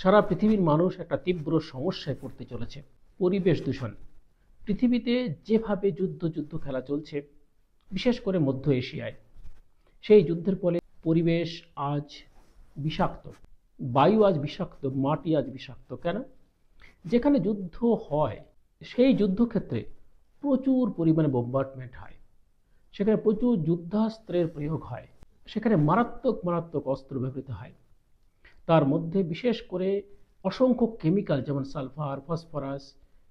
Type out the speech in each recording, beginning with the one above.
সারা পৃথিবীর মানুষ একটা তীব্র সমস্যায় পড়তে চলেছে, পরিবেশ দূষণ। পৃথিবীতে যেভাবে যুদ্ধ খেলা চলছে, বিশেষ করে মধ্য এশিয়ায়, সেই যুদ্ধের ফলে পরিবেশ আজ বিষাক্ত, বায়ু আজ বিষাক্ত, মাটি আজ বিষাক্ত। কেন? যেখানে যুদ্ধ হয় সেই যুদ্ধক্ষেত্রে প্রচুর পরিমাণে বোম্বার্ডমেন্ট হয়, সেখানে প্রচুর যুদ্ধাস্ত্রের প্রয়োগ হয়, সেখানে মারাত্মক মারাত্মক অস্ত্র ব্যবহৃত হয়। তার মধ্যে বিশেষ করে অসংখ্য কেমিক্যাল, যেমন সালফার, ফসফরাস,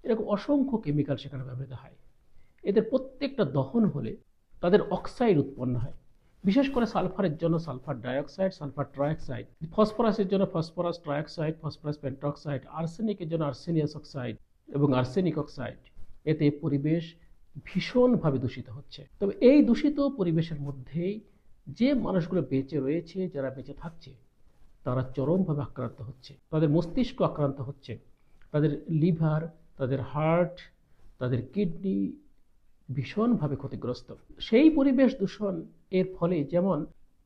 এরকম অসংখ্য কেমিক্যাল সেখানে ব্যবহৃত হয়। এদের প্রত্যেকটা দহন হলে তাদের অক্সাইড উৎপন্ন হয়। বিশেষ করে সালফারের জন্য সালফার ডাইঅক্সাইড, সালফার ট্রাইঅক্সাইড, ফসফরাসের জন্য ফসফরাস ট্রাইঅক্সাইড, ফসফরাস পেন্টঅক্সাইড, আর্সেনিকের জন্য আর্সেনিয়াস অক্সাইড এবং আর্সেনিক অক্সাইড। এতে পরিবেশ ভীষণভাবে দূষিত হচ্ছে। তবে এই দূষিত পরিবেশের মধ্যেই যে মানুষগুলো বেঁচে রয়েছে, যারা বেঁচে থাকছে, তারা চরমভাবে আক্রান্ত হচ্ছে। তাদের মস্তিষ্ক আক্রান্ত হচ্ছে, তাদের লিভার, তাদের হার্ট, তাদের কিডনি ভীষণভাবে ক্ষতিগ্রস্ত। সেই পরিবেশ দূষণ এর ফলে যেমন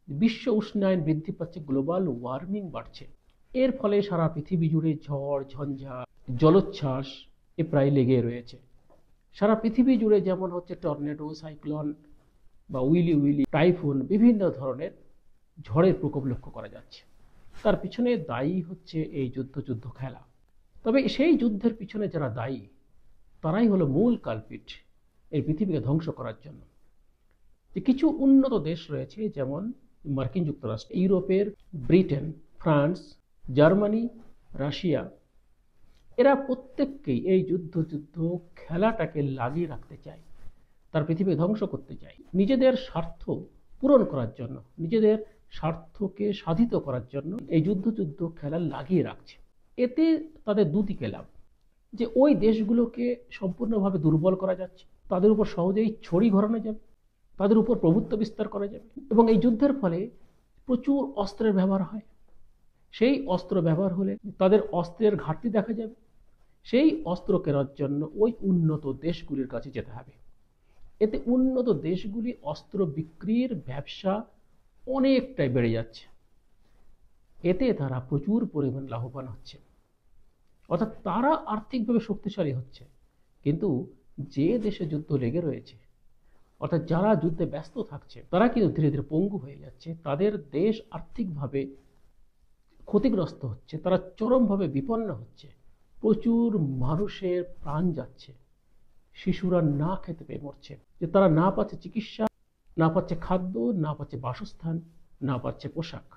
বিশ্ব উষ্ণায়ন বৃদ্ধি পাচ্ছে, গ্লোবাল ওয়ার্মিং বাড়ছে, এর ফলে সারা পৃথিবী জুড়ে ঝড় ঝঞ্ঝা, জলোচ্ছ্বাস এ প্রায় লেগে রয়েছে। সারা পৃথিবী জুড়ে যেমন হচ্ছে টর্নেডো, সাইক্লোন বা উইলি, টাইফুন, বিভিন্ন ধরনের ঝড়ের প্রকোপ লক্ষ্য করা যাচ্ছে। তার পিছনে দায়ী হচ্ছে এই যুদ্ধ খেলা। তবে সেই যুদ্ধের পিছনে যারা দায়ী, তারাই হলো মূল কালপিট এই পৃথিবীকে ধ্বংস করার জন্য। যে কিছু উন্নত দেশ রয়েছে, যেমন মার্কিন যুক্তরাষ্ট্র, ইউরোপের ব্রিটেন, ফ্রান্স, জার্মানি, রাশিয়া, এরা প্রত্যেককেই এই যুদ্ধ খেলাটাকে লাগিয়ে রাখতে চায়, তার পৃথিবী ধ্বংস করতে চায়, নিজেদের স্বার্থ পূরণ করার জন্য, নিজেদের স্বার্থকে সাধিত করার জন্য এই যুদ্ধ খেলা লাগিয়ে রাখছে। এতে তাদের দুদিকে লাভ, যে ওই দেশগুলোকে সম্পূর্ণভাবে দুর্বল করা যাচ্ছে, তাদের উপর সহজেই ছড়ি ঘোরানো যাবে, তাদের উপর প্রভুত্ব বিস্তার করা যাবে, এবং এই যুদ্ধের ফলে প্রচুর অস্ত্রের ব্যবহার হয়। সেই অস্ত্র ব্যবহার হলে তাদের অস্ত্রের ঘাটতি দেখা যাবে, সেই অস্ত্র কেনার জন্য ওই উন্নত দেশগুলির কাছে যেতে হবে। এতে উন্নত দেশগুলি অস্ত্র বিক্রির ব্যবসা অনেকটাই বেড়ে যাচ্ছে, এতে তারা প্রচুর পরিমাণ লাভবান হচ্ছে, অর্থাৎ তারা আর্থিকভাবে শক্তিশালী হচ্ছে। কিন্তু যে দেশে যুদ্ধ লেগে রয়েছে, অর্থাৎ যারা যুদ্ধে ব্যস্ত থাকছে, তারা কিন্তু ধীরে ধীরে পঙ্গু হয়ে যাচ্ছে, তাদের দেশ আর্থিকভাবে ক্ষতিগ্রস্ত হচ্ছে, তারা চরমভাবে বিপন্ন হচ্ছে, প্রচুর মানুষের প্রাণ যাচ্ছে, শিশুরা না খেতে পেয়ে মরছে, যে তারা না পাচ্ছে চিকিৎসা, না পাচ্ছে খাদ্য, না পাচ্ছে বাসস্থান, না পাচ্ছে পোশাক।